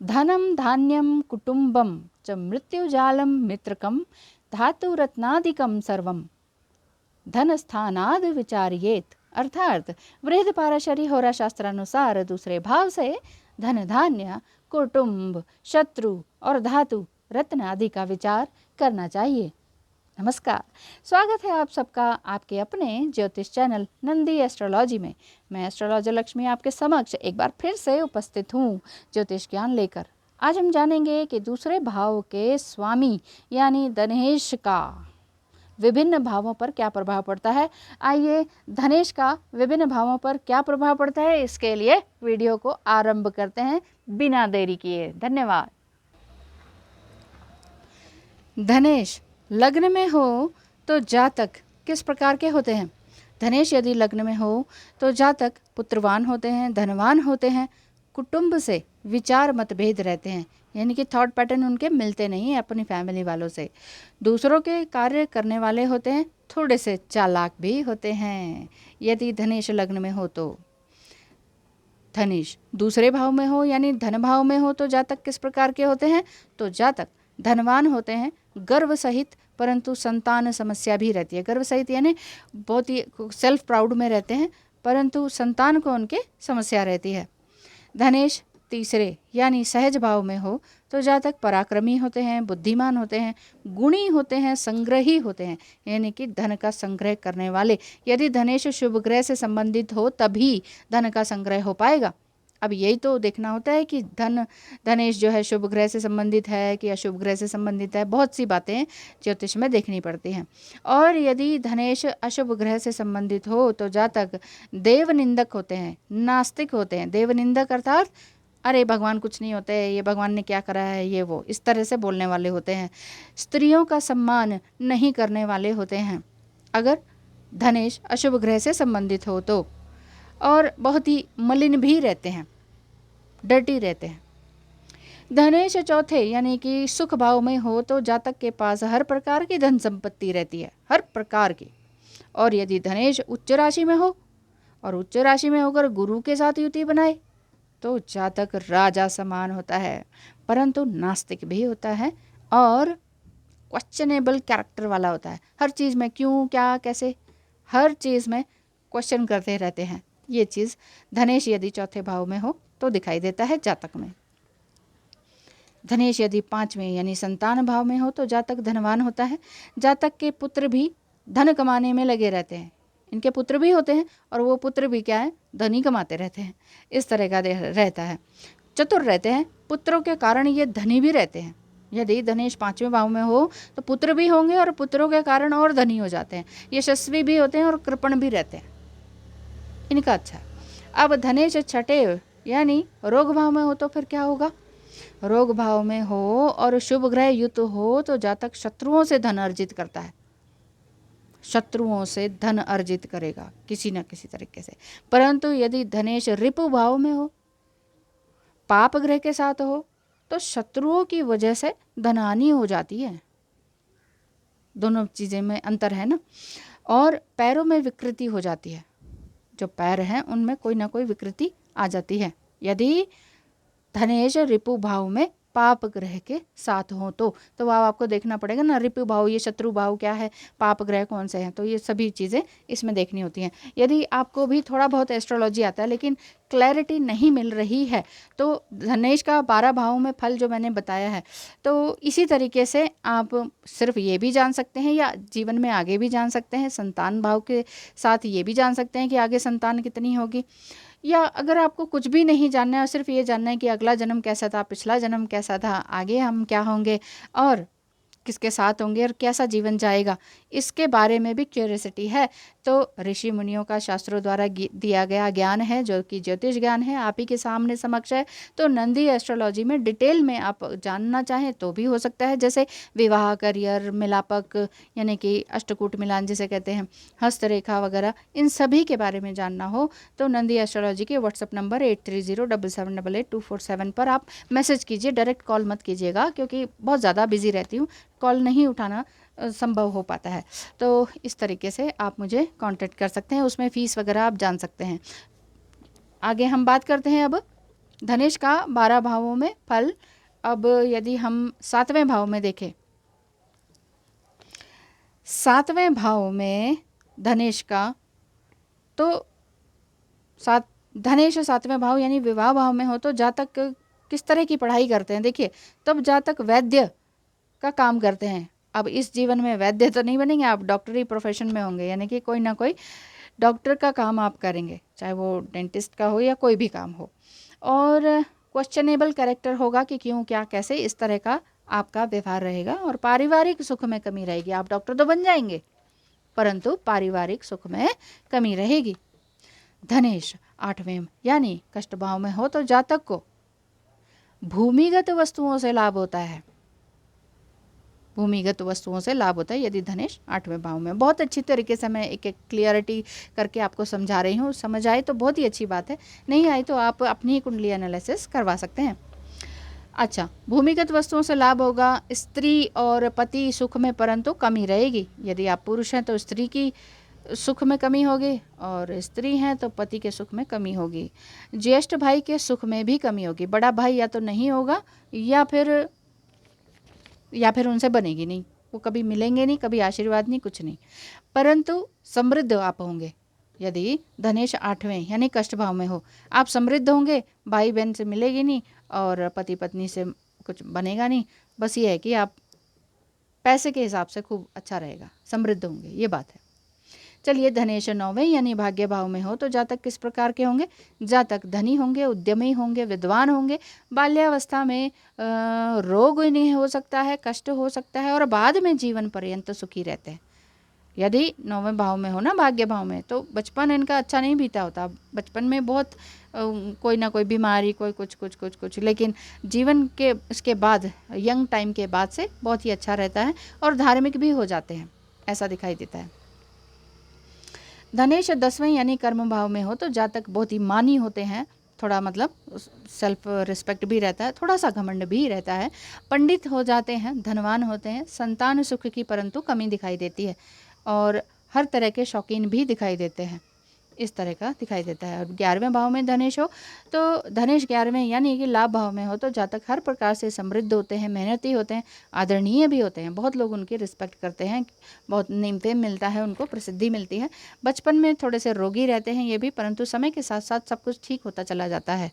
धनम धान्यम कुटुंबम च मृत्युजालम मित्रकम धातुरत्नादिकम सर्वम धन स्थानाद विचार्येत। अर्थात बृहद पाराशरी होरा शास्त्रानुसार दूसरे भाव से धन धान्य कुटुंब शत्रु और धातु रत्न आदि का विचार करना चाहिए। नमस्कार, स्वागत है आप सबका आपके अपने ज्योतिष चैनल नंदी एस्ट्रोलॉजी में। मैं एस्ट्रोलॉजर लक्ष्मी आपके समक्ष एक बार फिर से उपस्थित हूँ ज्योतिष ज्ञान लेकर। आज हम जानेंगे कि दूसरे भाव के स्वामी यानी धनेश का विभिन्न भावों पर क्या प्रभाव पड़ता है। आइए धनेश का विभिन्न भावों पर क्या प्रभाव पड़ता है, इसके लिए वीडियो को आरंभ करते हैं बिना देरी किए। धन्यवाद। धनेश लग्न में हो तो जातक किस प्रकार के होते हैं। धनेश यदि लग्न में हो तो जातक पुत्रवान होते हैं, धनवान होते हैं, कुटुंब से विचार मतभेद रहते हैं, यानी कि थॉट पैटर्न उनके मिलते नहीं हैं अपनी फैमिली वालों से। दूसरों के कार्य करने वाले होते हैं, थोड़े से चालाक भी होते हैं यदि धनेश लग्न में हो तो। धनेश दूसरे भाव में हो यानी धन भाव में हो तो जातक किस प्रकार के होते हैं, तो जातक धनवान होते हैं, गर्व सहित, परंतु संतान समस्या भी रहती है। गर्व सहित यानी बहुत ही सेल्फ प्राउड में रहते हैं, परंतु संतान को उनके समस्या रहती है। धनेश तीसरे यानी सहज भाव में हो तो जातक पराक्रमी होते हैं, बुद्धिमान होते हैं, गुणी होते हैं, संग्रही होते हैं, यानी कि धन का संग्रह करने वाले। यदि धनेश शुभ ग्रह से संबंधित हो तभी धन का संग्रह हो पाएगा। अब यही तो देखना होता है कि धनेश जो है शुभ ग्रह से संबंधित है कि अशुभ ग्रह से संबंधित है। बहुत सी बातें ज्योतिष में देखनी पड़ती हैं। और यदि धनेश अशुभ ग्रह से संबंधित हो तो जातक देवनिंदक होते हैं, नास्तिक होते हैं। देवनिंदक अर्थात अरे भगवान कुछ नहीं होते, ये भगवान ने क्या करा है, ये वो, इस तरह से बोलने वाले होते हैं। स्त्रियों का सम्मान नहीं करने वाले होते हैं अगर धनेश अशुभ ग्रह से संबंधित हो तो। और बहुत ही मलिन भी रहते हैं, डर्टी रहते हैं। धनेश चौथे यानी कि सुख भाव में हो तो जातक के पास हर प्रकार की धन संपत्ति रहती है, हर प्रकार की। और यदि धनेश उच्च राशि में हो और उच्च राशि में होकर गुरु के साथ युति बनाए तो जातक राजा समान होता है, परंतु नास्तिक भी होता है और क्वेश्चनेबल कैरेक्टर वाला होता है। हर चीज़ में क्यों, क्या, कैसे, हर चीज़ में क्वेश्चन करते रहते हैं। ये चीज़ धनेश यदि चौथे भाव में हो तो दिखाई देता है जातक में। धनेश यदि पांचवें यानी संतान भाव में हो तो जातक धनवान होता है। जातक के पुत्र भी धन कमाने में लगे रहते हैं, इनके पुत्र भी होते हैं और वो पुत्र भी क्या है, धन ही कमाते रहते हैं। इस तरह का रहता है। चतुर रहते हैं, पुत्रों के कारण ये धनी भी रहते हैं। यदि धनेश पांचवें भाव में हो तो पुत्र भी होंगे और पुत्रों के कारण और धनी हो जाते हैं। यशस्वी भी होते हैं और कृपण भी रहते हैं, इनका अच्छा। अब धनेश छठे यानी रोग भाव में हो तो फिर क्या होगा। रोग भाव में हो और शुभ ग्रह युक्त हो तो जातक शत्रुओं से धन अर्जित करता है, शत्रुओं से धन अर्जित करेगा किसी न किसी तरीके से। परंतु यदि धनेश रिपु भाव में हो, पाप ग्रह के साथ हो तो शत्रुओं की वजह से धनहानि हो जाती है। दोनों चीज़ें में अंतर है ना। और पैरों में विकृति हो जाती है, जो पैर हैं उनमें कोई ना कोई विकृति आ जाती है यदि धनेश रिपु भाव में पाप ग्रह के साथ हो तो अब आपको देखना पड़ेगा ना, रिपु भाव, ये शत्रु भाव क्या है, पाप ग्रह कौन से हैं, तो ये सभी चीज़ें इसमें देखनी होती हैं। यदि आपको भी थोड़ा बहुत एस्ट्रोलॉजी आता है लेकिन क्लैरिटी नहीं मिल रही है तो धनेश का 12 भाव में फल जो मैंने बताया है, तो इसी तरीके से आप सिर्फ ये भी जान सकते हैं या जीवन में आगे भी जान सकते हैं। संतान भाव के साथ ये भी जान सकते हैं कि आगे संतान कितनी होगी। या अगर आपको कुछ भी नहीं जानना है और सिर्फ ये जानना है कि अगला जन्म कैसा था, पिछला जन्म कैसा था, आगे हम क्या होंगे और किसके साथ होंगे और कैसा जीवन जाएगा, इसके बारे में भी क्यूरियोसिटी है तो ऋषि मुनियों का शास्त्रों द्वारा दिया गया ज्ञान है जो कि ज्योतिष ज्ञान है, आप ही के सामने समक्ष है। तो नंदी एस्ट्रोलॉजी में डिटेल में आप जानना चाहें तो भी हो सकता है, जैसे विवाह, करियर, मिलापक यानी कि अष्टकूट मिलान जिसे कहते हैं, हस्तरेखा वगैरह, इन सभी के बारे में जानना हो तो नंदी एस्ट्रोलॉजी के व्हाट्सअप नंबर 8307788247 पर आप मैसेज कीजिए। डायरेक्ट कॉल मत कीजिएगा क्योंकि बहुत ज़्यादा बिजी रहती हूँ, कॉल नहीं उठाना संभव हो पाता है। तो इस तरीके से आप मुझे कांटेक्ट कर सकते हैं, उसमें फ़ीस वगैरह आप जान सकते हैं। आगे हम बात करते हैं अब धनेश का 12 भावों में फल। अब यदि हम 7वें भाव में देखें, 7वें भाव में धनेश का, तो धनेश 7वें भाव यानी विवाह भाव में हो तो जातक किस तरह की पढ़ाई करते हैं। देखिए, तब जातक वैद्य का काम करते हैं। अब इस जीवन में वैद्य तो नहीं बनेंगे, आप डॉक्टरी प्रोफेशन में होंगे, यानी कि कोई ना कोई डॉक्टर का काम आप करेंगे, चाहे वो डेंटिस्ट का हो या कोई भी काम हो। और क्वेश्चनेबल कैरेक्टर होगा कि क्यों, क्या, कैसे, इस तरह का आपका व्यवहार रहेगा। और पारिवारिक सुख में कमी रहेगी। आप डॉक्टर तो बन जाएंगे परंतु पारिवारिक सुख में कमी रहेगी। धनेश 8वें यानी कष्ट भाव में हो तो जातक को भूमिगत वस्तुओं से लाभ होता है। भूमिगत वस्तुओं से लाभ होता है यदि धनेश 8वें भाव में। बहुत अच्छी तरीके से मैं एक एक क्लियरिटी करके आपको समझा रही हूँ। समझ आए तो बहुत ही अच्छी बात है, नहीं आई तो आप अपनी ही कुंडली एनालिसिस करवा सकते हैं। अच्छा, भूमिगत वस्तुओं से लाभ होगा। स्त्री और पति सुख में परंतु कमी रहेगी। यदि आप पुरुष हैं तो स्त्री की सुख में कमी होगी, और स्त्री हैं तो पति के सुख में कमी होगी। ज्येष्ठ भाई के सुख में भी कमी होगी। बड़ा भाई या तो नहीं होगा या फिर उनसे बनेगी नहीं, वो कभी मिलेंगे नहीं, कभी आशीर्वाद नहीं, कुछ नहीं। परंतु समृद्ध आप होंगे यदि धनेश 8वें यानी कष्ट भाव में हो। आप समृद्ध होंगे, भाई बहन से मिलेगी नहीं और पति पत्नी से कुछ बनेगा नहीं। बस ये है कि आप पैसे के हिसाब से खूब अच्छा रहेगा, समृद्ध होंगे, ये बात है। चलिए, धनेश 9वें यानी भाग्य भाव में हो तो जातक किस प्रकार के होंगे। जातक धनी होंगे, उद्यमी होंगे, विद्वान होंगे। बाल्यावस्था में रोग नहीं हो सकता है, कष्ट हो सकता है, और बाद में जीवन पर्यंत सुखी रहते हैं। यदि 9वें भाव में हो ना, भाग्य भाव में, तो बचपन इनका अच्छा नहीं बीता होता। बचपन में बहुत कोई ना कोई बीमारी, कोई कुछ, लेकिन जीवन के इसके बाद, यंग टाइम के बाद से बहुत ही अच्छा रहता है और धार्मिक भी हो जाते हैं, ऐसा दिखाई देता है। धनेश 10वें यानी कर्म भाव में हो तो जातक बहुत ही मानी होते हैं। थोड़ा मतलब सेल्फ रिस्पेक्ट भी रहता है, थोड़ा सा घमंड भी रहता है। पंडित हो जाते हैं, धनवान होते हैं। संतान सुख की परंतु कमी दिखाई देती है, और हर तरह के शौकीन भी दिखाई देते हैं, इस तरह का दिखाई देता है। और 11वें भाव में धनेश हो तो धनेश 11वें यानी कि लाभ भाव में हो तो जातक हर प्रकार से समृद्ध होते हैं, मेहनती होते हैं, आदरणीय भी होते हैं। बहुत लोग उनकी रिस्पेक्ट करते हैं, बहुत नेम फेम मिलता है उनको, प्रसिद्धि मिलती है। बचपन में थोड़े से रोगी रहते हैं ये भी, परंतु समय के साथ साथ सब कुछ ठीक होता चला जाता है।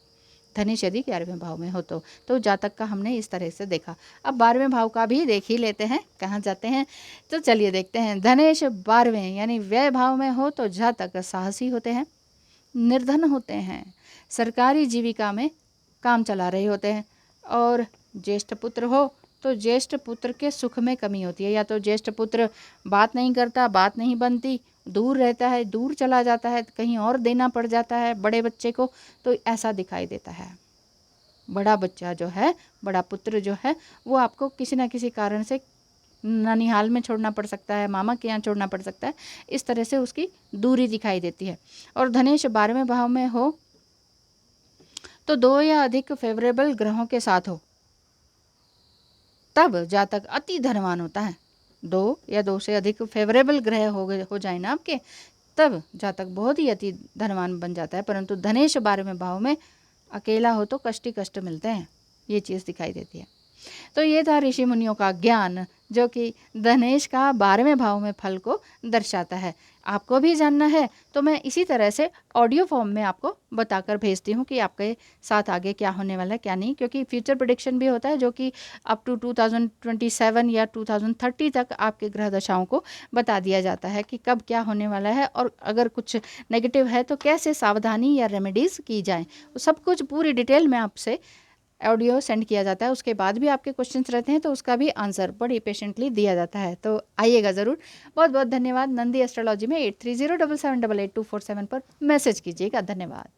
धनेश यदि 11वें भाव में हो तो जातक का हमने इस तरह से देखा। अब 12वें भाव का भी देख ही लेते हैं, कहाँ जाते हैं, तो चलिए देखते हैं। धनेश 12वें यानी व्यय भाव में हो तो जातक साहसी होते हैं, निर्धन होते हैं, सरकारी जीविका में काम चला रहे होते हैं। और ज्येष्ठ पुत्र हो तो ज्येष्ठ पुत्र के सुख में कमी होती है। या तो ज्येष्ठ पुत्र बात नहीं करता, बात नहीं बनती, दूर रहता है, दूर चला जाता है, कहीं और देना पड़ जाता है बड़े बच्चे को, तो ऐसा दिखाई देता है। बड़ा बच्चा जो है, बड़ा पुत्र जो है, वो आपको किसी न किसी कारण से ननिहाल में छोड़ना पड़ सकता है, मामा के यहाँ छोड़ना पड़ सकता है, इस तरह से उसकी दूरी दिखाई देती है। और धनेश 12वें भाव में हो तो 2 या अधिक फेवरेबल ग्रहों के साथ हो तब जातक अति धनवान होता है। 2 या 2 से अधिक फेवरेबल ग्रह हो जाए ना आपके, तब जातक बहुत ही अति धनवान बन जाता है। परंतु धनेश 12वें भाव में अकेला हो तो कष्ट ही कष्ट मिलते हैं, ये चीज़ दिखाई देती है। तो ये था ऋषि मुनियों का ज्ञान जो कि धनेश का 12वें भाव में फल को दर्शाता है। आपको भी जानना है तो मैं इसी तरह से ऑडियो फॉर्म में आपको बताकर भेजती हूँ कि आपके साथ आगे क्या होने वाला है क्या नहीं, क्योंकि फ्यूचर प्रेडिक्शन भी होता है जो कि अप टू 2027 या 2030 तक आपके ग्रह दशाओं को बता दिया जाता है कि कब क्या होने वाला है, और अगर कुछ नेगेटिव है तो कैसे सावधानी या रेमेडीज़ की जाएँ, सब कुछ पूरी डिटेल में आपसे ऑडियो सेंड किया जाता है। उसके बाद भी आपके क्वेश्चंस रहते हैं तो उसका भी आंसर बड़ी पेशेंटली दिया जाता है, तो आइएगा ज़रूर। बहुत बहुत धन्यवाद। नंदी एस्ट्रोलॉजी में 8307788247 पर मैसेज कीजिएगा। धन्यवाद।